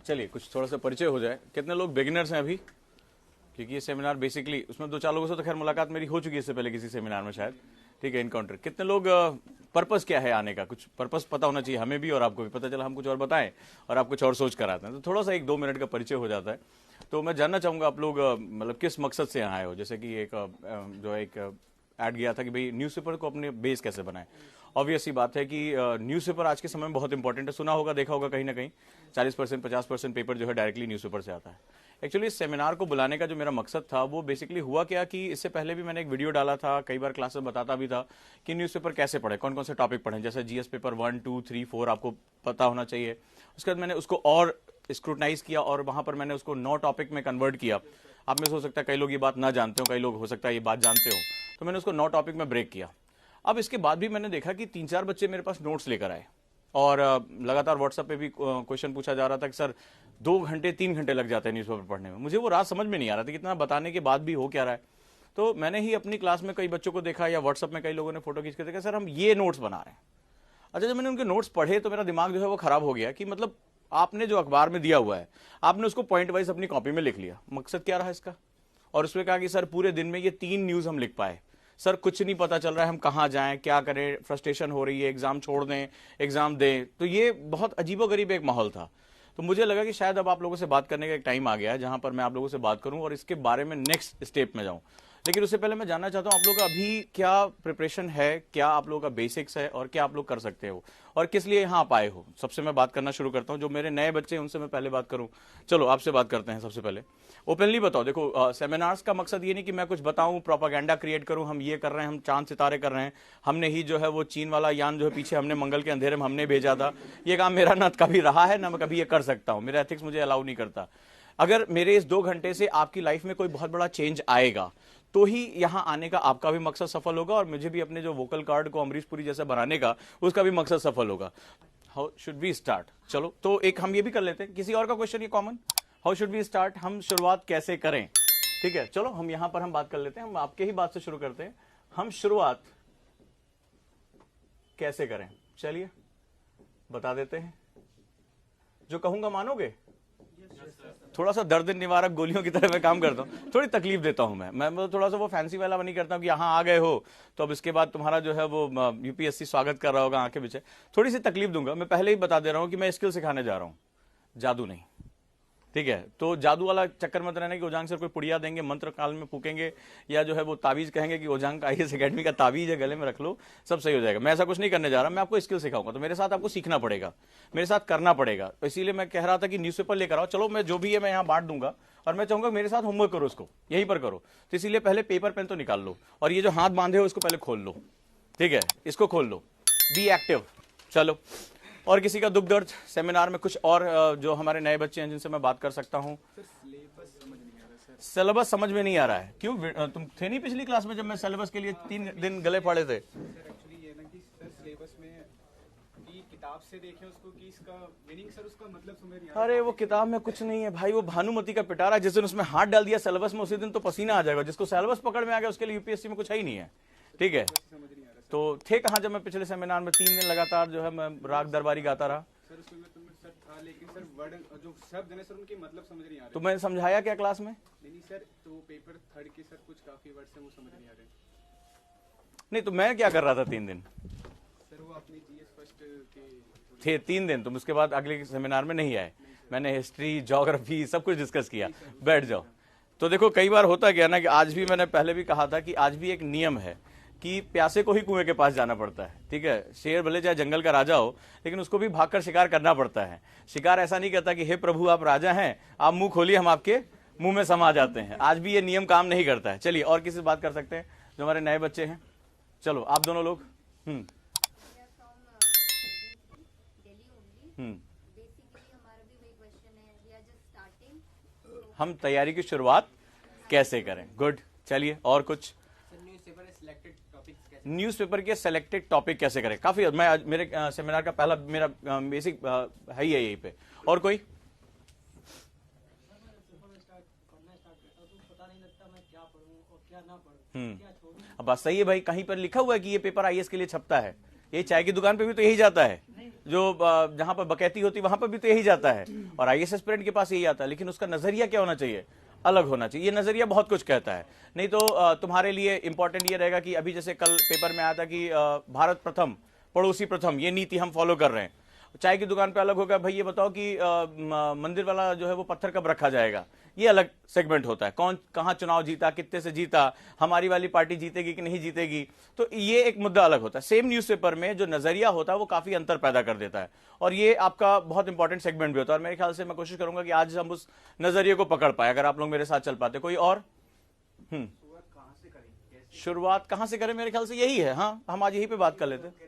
चलिए कुछ थोड़ा सा परिचय हो जाए। कितने लोग बिगिनर्स हैं अभी? क्योंकि ये सेमिनार बेसिकली उसमें 2-4 लोगों से तो खैर मुलाकात मेरी हो चुकी है इससे पहले किसी सेमिनार में शायद, ठीक है, इनकाउंटर। कितने लोग पर्पस क्या है आने का, कुछ पर्पस पता होना चाहिए हमें भी और आपको भी। पता चला हम कुछ और बताएं और आप कुछ और सोच कर आते हैं, तो थोड़ा सा 1-2 मिनट का परिचय हो जाता है। तो मैं जानना चाहूँगा आप लोग मतलब किस मकसद से यहाँ आए हो। जैसे कि एक जो एक ऐड गया था कि भाई न्यूज़पेपर को अपने बेस कैसे बनाएं। ऑब्वियस सी बात है कि न्यूज़पेपर आज के समय में बहुत इंपॉर्टेंट है। सुना होगा, देखा होगा कहीं ना कहीं 40% 50% पेपर जो है डायरेक्टली न्यूज़पेपर से आता है। एक्चुअली इस सेमिनार को बुलाने का जो मेरा मकसद था वो बेसिकली हुआ क्या कि इससे पहले भी मैंने एक वीडियो डाला था, कई बार क्लास में बताता भी था कि न्यूज़पेपर कैसे पढ़ें, कौन कौन से टॉपिक पढ़ें। जैसे जीएस पेपर 1, 2, 3, 4 आपको पता होना चाहिए। उसके बाद मैंने उसको और स्क्रूटनाइज किया और वहां पर मैंने उसको 9 टॉपिक में कन्वर्ट किया। आप में से हो सकता है कई लोग ये बात ना जानते हो, कई लोग हो सकता है ये बात जानते हो। तो मैंने उसको 9 टॉपिक में ब्रेक किया। अब इसके बाद भी मैंने देखा कि 3-4 बच्चे मेरे पास नोट्स लेकर आए और लगातार व्हाट्सएप पे भी क्वेश्चन पूछा जा रहा था कि सर 2 घंटे 3 घंटे लग जाते हैं न्यूज़पेपर पढ़ने में। मुझे वो रात समझ में नहीं आ रहा था कि इतना बताने के बाद भी हो क्या रहा है। तो मैंने ही अपनी क्लास में कई बच्चों को देखा या व्हाट्सएप में कई लोगों ने फोटो खींच के देखा, सर हम ये नोट्स बना रहे हैं। अच्छा, जब मैंने उनके नोट्स पढ़े तो मेरा दिमाग जो है वो खराब हो गया कि मतलब आपने जो अखबार में दिया हुआ है आपने उसको पॉइंट वाइज अपनी कॉपी में लिख लिया। मकसद क्या रहा इसका? और उसमें कहा कि सर पूरे दिन में ये 3 न्यूज़ हम लिख पाए। सर कुछ नहीं पता चल रहा है हम कहाँ जाएं, क्या करें, फ्रस्ट्रेशन हो रही है, एग्जाम छोड़ दें, एग्जाम दें। तो ये बहुत अजीबोगरीब एक माहौल था। तो मुझे लगा कि शायद अब आप लोगों से बात करने का एक टाइम आ गया है जहां पर मैं आप लोगों से बात करूं और इसके बारे में नेक्स्ट स्टेप में जाऊं। लेकिन उससे पहले मैं जानना चाहता हूं आप लोगों का अभी क्या प्रिपरेशन है, क्या आप लोगों का बेसिक्स है और क्या आप लोग कर सकते हो और किस लिए यहाँ आप आए हो। सबसे मैं बात करना शुरू करता हूं, जो मेरे नए बच्चे हैं उनसे मैं पहले बात करूं। चलो आपसे बात करते हैं। सबसे पहले ओपनली बताओ। देखो सेमिनार्स का मकसद ये नहीं कि मैं कुछ बताऊं, प्रोपागेंडा क्रिएट करूं, हम ये कर रहे हैं, हम चांद सितारे कर रहे हैं, हमने ही जो है वो चीन वाला यान जो है पीछे हमने मंगल के अंधेरे में हमने भेजा था। ये काम मेरा ना कभी रहा है ना मैं कभी ये कर सकता हूं, मेरा एथिक्स मुझे अलाउ नहीं करता। अगर मेरे इस 2 घंटे से आपकी लाइफ में कोई बहुत बड़ा चेंज आएगा तो ही यहां आने का आपका भी मकसद सफल होगा और मुझे भी अपने जो वोकल कार्ड को अमरीश पुरी जैसा बनाने का उसका भी मकसद सफल होगा। How should we start? चलो तो एक हम ये भी कर लेते हैं। किसी और का क्वेश्चन ये common, how should we start, हम शुरुआत कैसे करें? ठीक है, चलो हम यहां पर हम बात कर लेते हैं। हम आपके ही बात से शुरू करते हैं, हम शुरुआत कैसे करें? चलिए बता देते हैं। जो कहूंगा मानोगे? थोड़ा सा दर्द निवारक गोलियों की तरह मैं काम करता हूँ, थोड़ी तकलीफ देता हूं मैं थोड़ा सा वो फैंसी वाला नहीं करता हूँ कि यहाँ आ गए हो तो अब इसके बाद तुम्हारा जो है वो यूपीएससी स्वागत कर रहा होगा आंखें पीछे। थोड़ी सी तकलीफ दूंगा। मैं पहले ही बता दे रहा हूँ कि मैं स्किल सिखाने जा रहा हूँ, जादू नहीं। ठीक है, तो जादू वाला चक्कर मत रहना कि ओजांग सर कोई पुड़िया देंगे, मंत्र काल में फूकेंगे या जो है वो ताबीज कहेंगे कि ओजांग का आईएएस एकेडमी का ताबीज है, गले में रख लो सब सही हो जाएगा। मैं ऐसा कुछ नहीं करने जा रहा, मैं आपको स्किल सिखाऊंगा। तो मेरे साथ आपको सीखना पड़ेगा, मेरे साथ करना पड़ेगा। तो इसीलिए मैं कह रहा था कि न्यूज़पेपर लेकर आओ। चलो मैं जो भी है मैं यहाँ बांट दूंगा और मैं चाहूंगा मेरे साथ होमवर्क करो, इसको यहीं पर करो। तो इसीलिए पहले पेपर पेन तो निकाल लो और ये जो हाथ बांधे हो इसको पहले खोल लो। ठीक है, इसको खोल लो, बी एक्टिव। चलो, और किसी का दुख दर्द सेमिनार में कुछ और जो हमारे नए बच्चे हैं जिनसे मैं बात कर सकता हूं? सिलेबस समझ में नहीं आ रहा है। क्यों, तुम थे नहीं पिछली क्लास में जब मैं सिलेबस के लिए 3 दिन गले फाड़े थे? किताब से देखें उसको कि इसका मीनिंग सर उसका मतलब समझ नहीं आ रहा। अरे वो किताब में कुछ नहीं है भाई, वो भानुमति का पिटारा। जिस दिन उसमें हाथ डाल दिया सिलेबस में उसी दिन तो पसीना आ जाएगा। जिसको सिलेबस पकड़ में आ गया उसके लिए यूपीएससी में कुछ है ही नहीं है। ठीक है, तो थे कहां जब मैं पिछले सेमिनार में 3 दिन लगातार जो है मैं राग दरबारी गाता रहा? सर उसमें सर था, लेकिन सर वर्ड जो शब्द है सर उनके मतलब समझ नहीं आ रहे। तो मैंने समझाया क्या क्लास में? नहीं सर, तो पेपर 3 के सर कुछ काफी वर्ड से वो समझ नहीं आ रहे। नहीं तो मैं क्या कर रहा था 3 दिन? सर वो अपनी जीएस फर्स्ट के थे 3 दिन, तुम उसके बाद अगले सेमिनार में नहीं आए। मैंने हिस्ट्री, ज्योग्राफी सब कुछ डिस्कस किया। बैठ जाओ। तो देखो कई बार होता क्या ना कि आज भी मैंने पहले भी कहा था कि आज भी एक नियम है कि प्यासे को ही कुएं के पास जाना पड़ता है। ठीक है, शेर भले चाहे जंगल का राजा हो लेकिन उसको भी भागकर शिकार करना पड़ता है। शिकार ऐसा नहीं कहता कि हे प्रभु आप राजा हैं, आप मुंह खोलिए हम आपके मुंह में समा जाते हैं। आज भी ये नियम काम नहीं करता है। चलिए और किसी से बात कर सकते हैं जो हमारे नए बच्चे हैं? चलो आप दोनों लोग। हम तैयारी की शुरुआत कैसे करें? गुड। चलिए और कुछ? न्यूज़पेपर के सिलेक्टेड टॉपिक कैसे करें? काफी मैं आज मेरे सेमिनार का पहला मेरा बेसिक है ही है यहीं पे। और कोई? अब बात सही है भाई, कहीं पर लिखा हुआ है कि ये पेपर आईएएस के लिए छपता है। ये चाय की दुकान पे भी तो यही जाता है। जो जहां पर बकैती होती वहां पर भी तो यही जाता है, और आईएएस एस्पिरेंट के पास यही आता है, लेकिन उसका नजरिया क्या होना चाहिए, अलग होना चाहिए। ये नजरिया बहुत कुछ कहता है। नहीं तो तुम्हारे लिए इंपॉर्टेंट ये रहेगा कि अभी जैसे कल पेपर में आया था कि भारत प्रथम पड़ोसी प्रथम, ये नीति हम फॉलो कर रहे हैं। चाय की दुकान पे अलग होगा, भाई ये बताओ कि मंदिर वाला जो है वो पत्थर कब रखा जाएगा, ये अलग सेगमेंट होता है। कौन कहां चुनाव जीता, कितने से जीता, हमारी वाली पार्टी जीतेगी कि नहीं जीतेगी, तो ये एक मुद्दा अलग होता है। सेम न्यूज़पेपर में जो नजरिया होता है वो काफी अंतर पैदा कर देता है, और ये आपका बहुत इंपॉर्टेंट सेगमेंट भी होता है। और मेरे ख्याल से मैं कोशिश करूंगा कि आज हम उस नजरिए को पकड़ पाए, अगर आप लोग मेरे साथ चल पाते। कोई और? शुरुआत कहां से करें? मेरे ख्याल से यही है। हाँ, हम आज यही पे बात कर लेते हैं।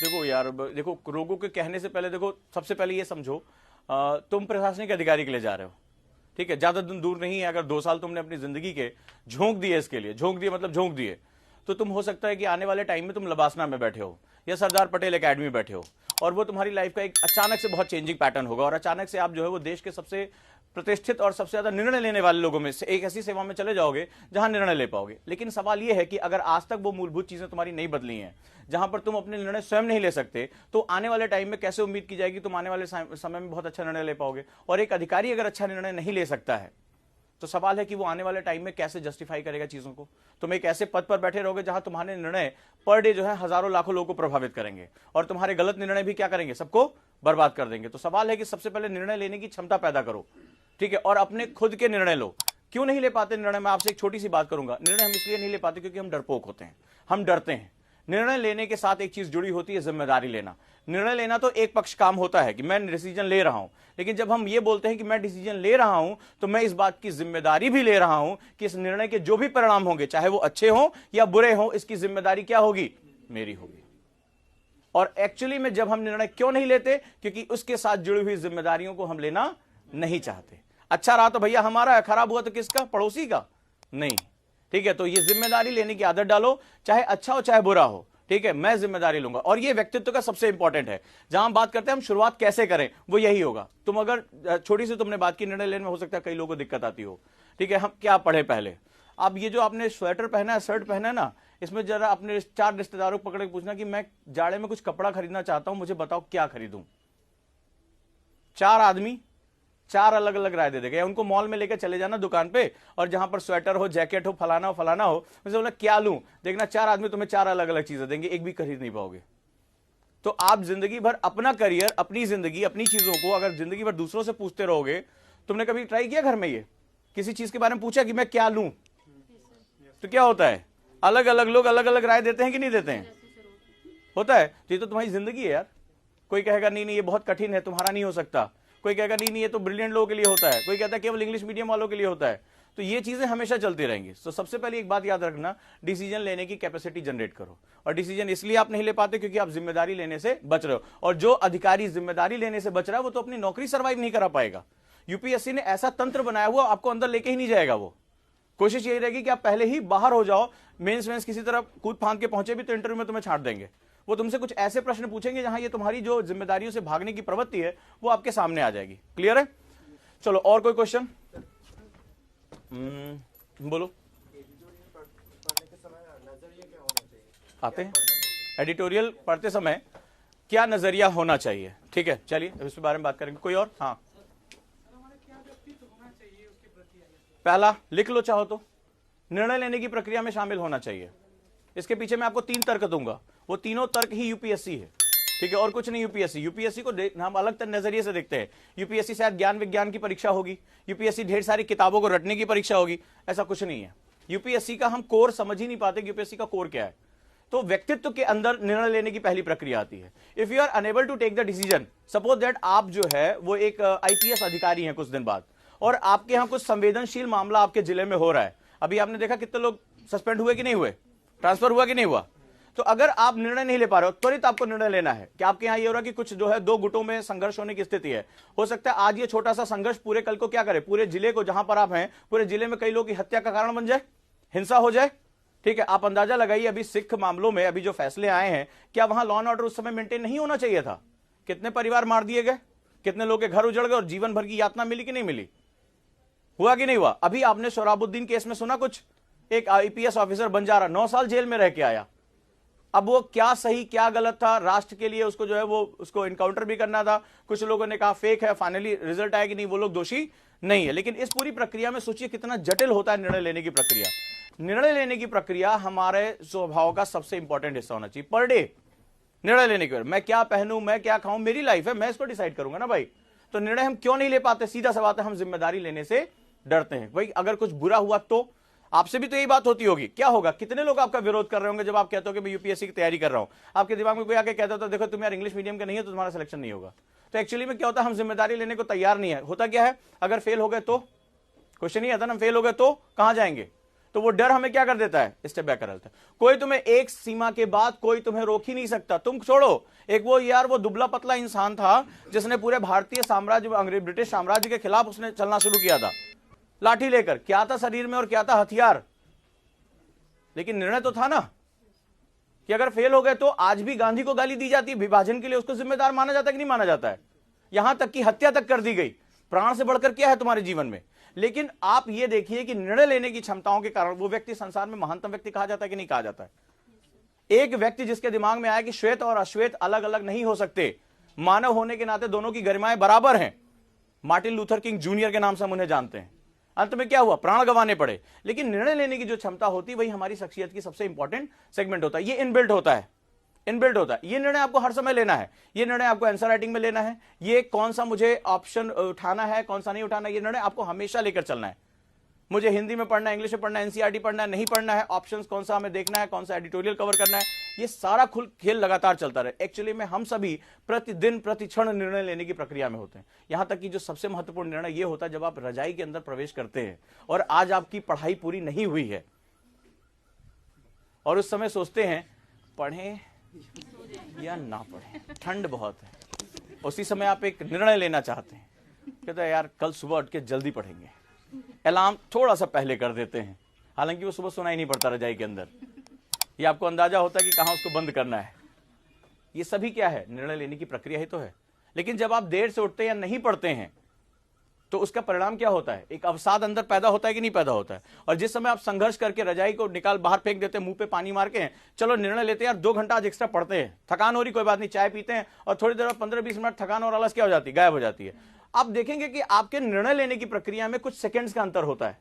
देखो यार, देखो लोगों के कहने से पहले देखो, सबसे पहले ये समझो, तुम प्रशासनिक अधिकारी के लिए जा रहे हो, ठीक है, ज्यादा दिन दूर नहीं है। अगर 2 साल तुमने अपनी जिंदगी के झोंक दिए इसके लिए, झोंक दिए मतलब झोंक दिए, तो तुम हो सकता है कि आने वाले टाइम में तुम लबासना में बैठे हो या सरदार पटेल एकेडमी में बैठे हो, और वो तुम्हारी लाइफ का एक अचानक से बहुत चेंजिंग पैटर्न होगा, और अचानक से आप जो है वो देश के सबसे प्रतिष्ठित और सबसे ज्यादा निर्णय लेने वाले लोगों में से एक ऐसी सेवा में चले जाओगे जहां निर्णय ले पाओगे। लेकिन सवाल यह है कि अगर आज तक वो मूलभूत चीजें तुम्हारी नहीं बदली हैं, जहां पर तुम अपने निर्णय स्वयं नहीं ले सकते, तो आने वाले टाइम में कैसे उम्मीद की जाएगी तुम आने वाले समय में बहुत अच्छा निर्णय ले पाओगे। और एक अधिकारी अगर अच्छा निर्णय नहीं ले सकता है, तो सवाल है कि वो आने वाले टाइम में कैसे जस्टिफाई करेगा चीजों को। तुम एक ऐसे पद पर बैठे रहोगे जहां तुम्हारे निर्णय पर डे जो है हजारों लाखों लोगों को प्रभावित करेंगे, और तुम्हारे गलत निर्णय भी क्या करेंगे, सबको बर्बाद कर देंगे। तो सवाल है कि सबसे पहले निर्णय लेने की क्षमता पैदा करो, ठीक है, और अपने खुद के निर्णय लो। क्यों नहीं ले पाते निर्णय? मैं आपसे एक छोटी सी बात करूंगा। निर्णय हम इसलिए नहीं ले पाते क्योंकि हम डरपोक होते हैं, हम डरते हैं। निर्णय लेने के साथ एक चीज जुड़ी होती है, जिम्मेदारी लेना। निर्णय लेना तो एक पक्ष काम होता है कि मैं डिसीजन ले रहा हूं, लेकिन जब हम ये बोलते हैं कि मैं डिसीजन ले रहा हूं, तो मैं इस बात की जिम्मेदारी भी ले रहा हूं कि इस निर्णय के जो भी परिणाम होंगे, चाहे वो अच्छे हों या बुरे हों, इसकी जिम्मेदारी क्या होगी, मेरी होगी। और एक्चुअली में जब हम निर्णय क्यों नहीं लेते, क्योंकि उसके साथ जुड़ी हुई जिम्मेदारियों को हम लेना नहीं चाहते। अच्छा रहा तो भैया हमारा है, खराब हुआ तो किसका, पड़ोसी का नहीं, ठीक है। तो ये जिम्मेदारी लेने की आदत डालो, चाहे अच्छा हो चाहे बुरा हो, ठीक है, मैं जिम्मेदारी लूंगा। और ये व्यक्तित्व का सबसे इंपॉर्टेंट है। जहां हम बात करते हैं हम शुरुआत कैसे करें, वो यही होगा। तुम अगर छोटी सी तुमने बात की, निर्णय लेने में हो सकता है कई लोगों को दिक्कत आती हो, ठीक है, हम क्या पढ़े पहले। अब ये जो आपने स्वेटर पहना है, शर्ट पहना है ना, इसमें जरा अपने 4 रिश्तेदारों को पकड़ के पूछना कि मैं जाड़े में कुछ कपड़ा खरीदना चाहता हूं, मुझे बताओ क्या खरीदूं। 4 आदमी 4 अलग अलग राय दे देगा। उनको मॉल में लेकर चले जाना दुकान पे, और जहां पर स्वेटर हो, जैकेट हो, फलाना हो, मुझे बोला क्या लूं, देखना 4 आदमी तुम्हें 4 अलग अलग चीजें देंगे, एक भी खरीद नहीं पाओगे। तो आप जिंदगी भर अपना करियर, अपनी जिंदगी, अपनी चीजों को अगर जिंदगी भर दूसरों से पूछते रहोगे, तुमने कभी ट्राई किया घर में ये किसी चीज के बारे में पूछा कि मैं क्या लूं, तो क्या होता है, अलग अलग लोग अलग अलग राय देते हैं कि नहीं देते हैं, होता है। तो ये तो तुम्हारी जिंदगी है यार। कोई कहेगा नहीं नहीं ये बहुत कठिन है, तुम्हारा नहीं हो सकता। कोई कहेगा नहीं नहीं ये तो ब्रिलियंट लोगों के लिए होता है। कोई कहता है केवल इंग्लिश मीडियम वालों के लिए होता है। तो ये चीजें हमेशा चलती रहेंगी। तो सबसे पहले एक बात याद रखना, डिसीजन लेने की कैपेसिटी जनरेट करो। और डिसीजन इसलिए आप नहीं ले पाते क्योंकि आप जिम्मेदारी लेने से बच रहे हो। और जो अधिकारी जिम्मेदारी लेने से बच रहा है वो तो अपनी नौकरी सर्वाइव नहीं करा पाएगा। यूपीएससी ने ऐसा तंत्र बनाया हुआ, आपको अंदर लेके ही नहीं जाएगा। वो कोशिश यही रहेगी कि आप पहले ही बाहर हो जाओ, मेंस किसी तरह कूद फांद के पहुंचे भी तो इंटरव्यू में तुम्हें छांट देंगे। वो तुमसे कुछ ऐसे प्रश्न पूछेंगे जहां ये तुम्हारी जो जिम्मेदारियों से भागने की प्रवृत्ति है वो आपके सामने आ जाएगी। क्लियर है? चलो और कोई क्वेश्चन? बोलो। आते हैं एडिटोरियल पढ़ते समय क्या नजरिया होना चाहिए, ठीक है, चलिए इस बारे में बात करेंगे। कोई और? हाँ, पहला लिख लो चाहो तो, निर्णय लेने की प्रक्रिया में शामिल होना चाहिए। इसके पीछे मैं आपको 3 तर्क दूंगा, वो तीनों तर्क ही यूपीएससी है, ठीक है, और कुछ नहीं। यूपीएससी को हम अलग नजरिए से देखते हैं। यूपीएससी शायद ज्ञान विज्ञान की परीक्षा होगी, यूपीएससी ढेर सारी किताबों को रटने की परीक्षा होगी, ऐसा कुछ नहीं है। यूपीएससी का हम कोर समझ ही नहीं पाते, यूपीएससी का कोर क्या है। तो व्यक्तित्व के अंदर निर्णय लेने की पहली प्रक्रिया आती है। If you are unable to take the decision, suppose that आप जो है वो एक आईपीएस अधिकारी हैं कुछ दिन बाद, और आपके यहां कुछ संवेदनशील मामला आपके जिले में हो रहा है। अभी आपने देखा कितने लोग सस्पेंड हुए कि नहीं हुए, ट्रांसफर हुआ कि नहीं हुआ। तो अगर आप निर्णय नहीं ले पा रहे हो, त्वरित आपको निर्णय लेना है कि आपके यहां ये हो रहा है कि कुछ जो है 2 गुटों में संघर्ष होने की स्थिति है। हो सकता है आज ये छोटा सा संघर्ष पूरे कल को क्या करे, पूरे जिले को, जहां पर आप हैं पूरे जिले में कई लोगों की हत्या का कारण बन जाए, हिंसा हो जाए, ठीक है। आप अंदाजा लगाइए अभी सिख मामलों में अभी जो फैसले आए हैं, क्या वहां लॉ एंड ऑर्डर उस समय मेंटेन नहीं होना चाहिए था? कितने परिवार मार दिए गए, कितने लोग के घर उजड़ गए, और जीवन भर की यातना मिली कि नहीं मिली, हुआ कि नहीं हुआ? अभी आपने सोहराबुद्दीन केस में सुना कुछ, एक आईपीएस ऑफिसर बन जा रहा, 9 साल जेल में रह के आया। अब वो क्या सही क्या गलत था, राष्ट्र के लिए उसको जो है वो उसको इनकाउंटर भी करना था। कुछ लोगों ने कहा फेक है, फाइनली रिजल्ट आया कि नहीं, वो लोग दोषी नहीं है। लेकिन इस पूरी प्रक्रिया में सोचिए कितना जटिल होता है निर्णय लेने की प्रक्रिया। निर्णय लेने की प्रक्रिया हमारे स्वभाव का सबसे इंपॉर्टेंट हिस्सा होना चाहिए। पर डे निर्णय लेने के बाद मैं क्या पहनूं, मैं क्या खाऊं, मेरी लाइफ है, मैं इसको डिसाइड करूंगा ना भाई। तो निर्णय हम क्यों नहीं ले पाते? सीधा सा बात है, हम जिम्मेदारी लेने से डरते हैं। भाई अगर कुछ बुरा हुआ तो आपसे भी तो यही बात होती होगी, क्या होगा? कितने लोग आपका विरोध कर रहे होंगे जब आप कहते हो कि मैं यूपीएससी की तैयारी कर रहा हूं। आपके दिमाग में कोई आके कहता था देखो तुम यार इंग्लिश मीडियम का नहीं है तो तुम्हारा सिलेक्शन नहीं होगा। तो एक्चुअली में क्या होता है, हम जिम्मेदारी लेने को तैयार नहीं है। होता क्या है, अगर फेल हो गए तो क्वेश्चन नहीं आता ना, फेल हो गए तो कहां जाएंगे। तो वो डर हमें क्या कर देता है, स्टेप बैक कर देता है। कोई तुम्हें एक सीमा के बाद कोई तुम्हें रोक ही नहीं सकता। तुम छोड़ो एक वो यार वो दुबला पतला इंसान था जिसने पूरे भारतीय साम्राज्य अंग्रेज ब्रिटिश साम्राज्य के खिलाफ उसने चलना शुरू किया था लाठी लेकर। क्या था शरीर में और क्या था हथियार, लेकिन निर्णय तो था ना कि अगर फेल हो गए तो। आज भी गांधी को गाली दी जाती है विभाजन के लिए, उसको जिम्मेदार माना जाता है कि नहीं माना जाता है? यहां तक कि हत्या तक कर दी गई। प्राण से बढ़कर क्या है तुम्हारे जीवन में? लेकिन आप ये देखिए कि निर्णय लेने की क्षमताओं के कारण वो व्यक्ति संसार में महानतम व्यक्ति कहा जाता है कि नहीं कहा जाता है? एक व्यक्ति जिसके दिमाग में आया कि श्वेत और अश्वेत अलग अलग नहीं हो सकते, मानव होने के नाते दोनों की गरिमाएं बराबर हैं, मार्टिन लूथर किंग जूनियर के नाम से हम उन्हें जानते हैं। अंत में क्या हुआ, प्राण गंवाने पड़े। लेकिन निर्णय लेने की जो क्षमता होती है वही हमारी शख्सियत की सबसे इंपॉर्टेंट सेगमेंट होता है। ये इनबिल्ट होता है, इनबिल्ट होता है। ये निर्णय आपको हर समय लेना है। ये निर्णय आपको आंसर राइटिंग में लेना है, ये कौन सा मुझे ऑप्शन उठाना है कौन सा नहीं उठाना, ये निर्णय आपको हमेशा लेकर चलना है। मुझे हिंदी में पढ़ना है, इंग्लिश में पढ़ना है, एनसीईआरटी पढ़ना है, नहीं पढ़ना है, ऑप्शंस कौन सा हमें देखना है, कौन सा एडिटोरियल कवर करना है, ये सारा खेल लगातार चलता रहे। एक्चुअली में हम सभी प्रतिदिन प्रतिक्षण निर्णय लेने की प्रक्रिया में होते हैं। यहां तक कि जो सबसे महत्वपूर्ण निर्णय ये होता है जब आप रजाई के अंदर प्रवेश करते हैं और आज आपकी पढ़ाई पूरी नहीं हुई है और उस समय सोचते हैं पढ़ें या ना पढ़ें, ठंड बहुत है। उसी समय आप एक निर्णय लेना चाहते हैं, कहते हैं यार कल सुबह उठ के जल्दी पढ़ेंगे, अलार्म थोड़ा सा पहले कर देते हैं। हालांकि वो सुबह सुनाई नहीं पड़ता रजाई के अंदर, ये आपको अंदाजा होता है कि कहां उसको बंद करना है। ये सभी क्या है, निर्णय लेने की प्रक्रिया ही तो है। लेकिन जब आप देर से उठते हैं या नहीं पढ़ते हैं तो उसका परिणाम क्या होता है, एक अवसाद अंदर पैदा होता है कि नहीं पैदा होता है। और जिस समय आप संघर्ष करके रजाई को निकाल बाहर फेंक देते हैं, मुंह पे पानी मार के, चलो निर्णय लेते हैं यार 2 घंटा आज एक्स्ट्रा पढ़ते हैं, थकान हो रही कोई बात नहीं, चाय पीते हैं और थोड़ी देर 15-20 मिनट थकान और आलस क्या हो जाती है, गायब हो जाती है। आप देखेंगे कि आपके निर्णय लेने की प्रक्रिया में कुछ सेकंड्स का अंतर होता है।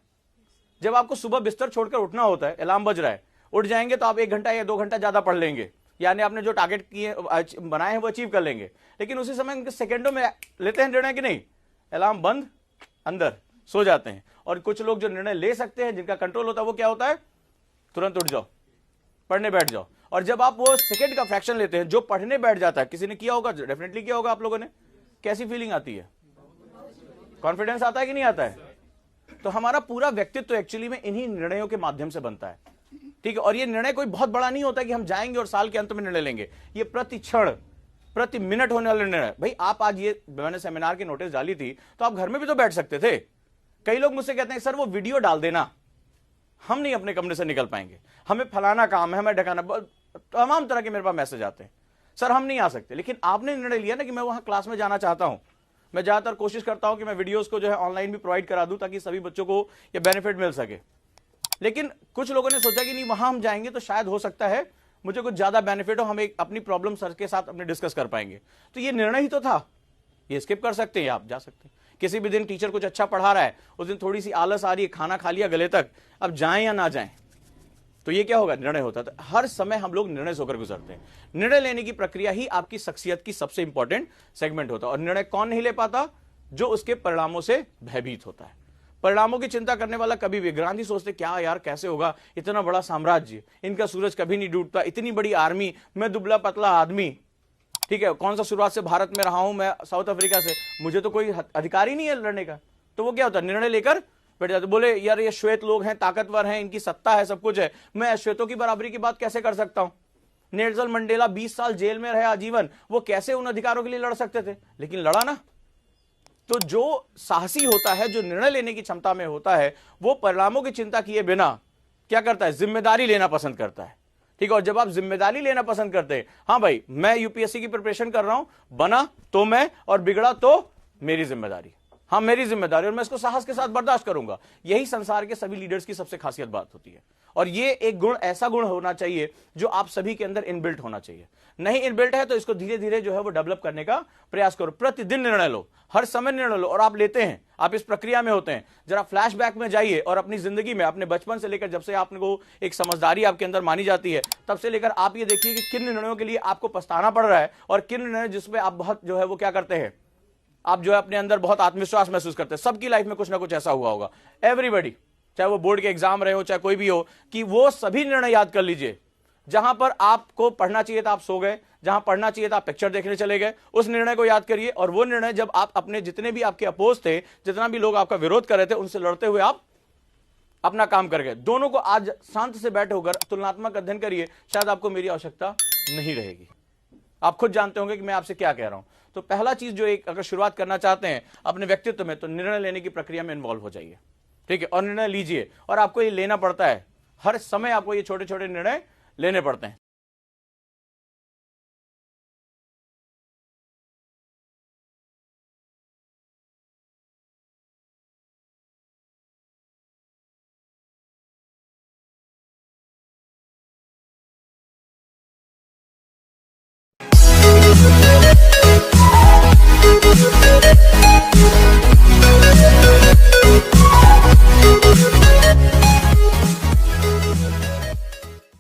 जब आपको सुबह बिस्तर छोड़कर उठना होता है, अलार्म बज रहा है, उठ जाएंगे तो आप 1 घंटा या 2 घंटा ज्यादा पढ़ लेंगे, यानी आपने जो टारगेट किए बनाए हैं वो अचीव कर लेंगे। लेकिन उसी समय सेकंडों में लेते हैं निर्णय कि नहीं, अलार्म बंद, अंदर सो जाते हैं। और कुछ लोग जो निर्णय ले सकते हैं, जिनका कंट्रोल होता है, वो क्या होता है, तुरंत उठ जाओ, पढ़ने बैठ जाओ। और जब आप वो सेकंड का फ्रैक्शन लेते हैं, जो पढ़ने बैठ जाता है, किसी ने किया होगा, डेफिनेटली किया होगा आप लोगों ने, कैसी फीलिंग आती है, कॉन्फिडेंस आता है कि नहीं आता है? तो हमारा पूरा व्यक्तित्व एक्चुअली में इन्हीं निर्णयों के माध्यम से बनता है, ठीक है। और ये निर्णय कोई बहुत बड़ा नहीं होता कि हम जाएंगे और साल के अंत में निर्णय लेंगे। ये प्रति क्षण प्रति मिनट होने वाले निर्णय। भाई आप आज ये, मैंने सेमिनार की नोटिस डाली थी तो आप घर में भी तो बैठ सकते थे। कई लोग मुझसे कहते हैं सर वो वीडियो डाल देना, हम नहीं अपने कमरे से निकल पाएंगे, हमें फलाना काम है, हमें ढकाना, तमाम तरह के मेरे पास मैसेज आते हैं, सर हम नहीं आ सकते। लेकिन आपने निर्णय लिया ना कि मैं वहां क्लास में जाना चाहता हूं। मैं ज्यादातर कोशिश करता हूं कि मैं वीडियोस को जो है ऑनलाइन भी प्रोवाइड करा दूं ताकि सभी बच्चों को ये बेनिफिट मिल सके। लेकिन कुछ लोगों ने सोचा कि नहीं वहां हम जाएंगे तो शायद हो सकता है मुझे कुछ ज्यादा बेनिफिट हो, हम एक अपनी प्रॉब्लम सर के साथ अपने डिस्कस कर पाएंगे। तो ये निर्णय ही तो था, ये स्किप कर सकते हैं, आप जा सकते हैं। किसी भी दिन टीचर कुछ अच्छा पढ़ा रहा है, उस दिन थोड़ी सी आलस आ रही है, खाना खा लिया गले तक, अब जाएं या ना जाएं, तो ये क्या होगा, निर्णय होता था। हर समय हम लोग निर्णय से होकर गुजरते हैं। निर्णय लेने की प्रक्रिया ही आपकी शख्सियत की सबसे इंपॉर्टेंट सेगमेंट होता है। और निर्णय कौन नहीं ले पाता, जो उसके परिणामों से भयभीत होता है। परिणामों की चिंता करने वाला कभी भी, गांधी सोचते क्या यार कैसे होगा, इतना बड़ा साम्राज्य, इनका सूरज कभी नहीं डूबता, इतनी बड़ी आर्मी, मैं दुबला पतला आदमी, ठीक है, कौन सा शुरुआत से भारत में रहा हूं, मैं साउथ अफ्रीका से, मुझे तो कोई अधिकार ही नहीं है लड़ने का। तो वो क्या होता है, निर्णय लेकर बैठ जाते, बोले यार ये श्वेत लोग हैं, ताकतवर हैं, इनकी सत्ता है, सब कुछ है, मैं श्वेतों की बराबरी की बात कैसे कर सकता हूं। नेल्सन मंडेला 20 साल जेल में रहे आजीवन, वो कैसे उन अधिकारों के लिए लड़ सकते थे, लेकिन लड़ा ना। तो जो साहसी होता है, जो निर्णय लेने की क्षमता में होता है, वो परिणामों की चिंता किए बिना क्या करता है, जिम्मेदारी लेना पसंद करता है, ठीक है। और जब आप जिम्मेदारी लेना पसंद करते हैं, हाँ भाई मैं यूपीएससी की प्रिपरेशन कर रहा हूं, बना तो मैं और बिगड़ा तो मेरी जिम्मेदारी, हाँ मेरी जिम्मेदारी, और मैं इसको साहस के साथ बर्दाश्त करूंगा। यही संसार के सभी लीडर्स की सबसे खासियत बात होती है। और ये एक गुण, ऐसा गुण होना चाहिए जो आप सभी के अंदर इनबिल्ट होना चाहिए। नहीं इनबिल्ट है तो इसको धीरे धीरे जो है वो डेवलप करने का प्रयास करो। प्रतिदिन निर्णय लो, हर समय निर्णय लो, और आप लेते हैं, आप इस प्रक्रिया में होते हैं। जरा फ्लैशबैक में जाइए और अपनी जिंदगी में, अपने बचपन से लेकर जब से आपको एक समझदारी आपके अंदर मानी जाती है, तब से लेकर आप ये देखिए कि किन निर्णयों के लिए आपको पछताना पड़ रहा है और किन निर्णय जिसमें आप बहुत जो है वो क्या करते हैं, आप जो है अपने अंदर बहुत आत्मविश्वास महसूस करते हैं। सबकी लाइफ में कुछ ना कुछ ऐसा हुआ होगा, एवरीबॉडी, चाहे वो बोर्ड के एग्जाम रहे हो चाहे कोई भी हो, कि वो सभी निर्णय याद कर लीजिए जहां पर आपको पढ़ना चाहिए था आप सो गए, जहां पढ़ना चाहिए था आप पिक्चर देखने चले गए, उस निर्णय को याद करिए। और वो निर्णय जब आप अपने जितने भी आपके अपोज थे, जितना भी लोग आपका विरोध कर रहे थे, उनसे लड़ते हुए आप अपना काम कर गए। दोनों को आज शांत से बैठे होकर तुलनात्मक अध्ययन करिए, शायद आपको मेरी आवश्यकता नहीं रहेगी। आप खुद जानते होंगे कि मैं आपसे क्या कह रहा हूं। तो पहला चीज जो एक अगर शुरुआत करना चाहते हैं अपने व्यक्तित्व में, तो निर्णय लेने की प्रक्रिया में इन्वॉल्व हो जाइए, ठीक है, और निर्णय लीजिए। और आपको ये लेना पड़ता है, हर समय आपको ये छोटे छोटे निर्णय लेने पड़ते हैं।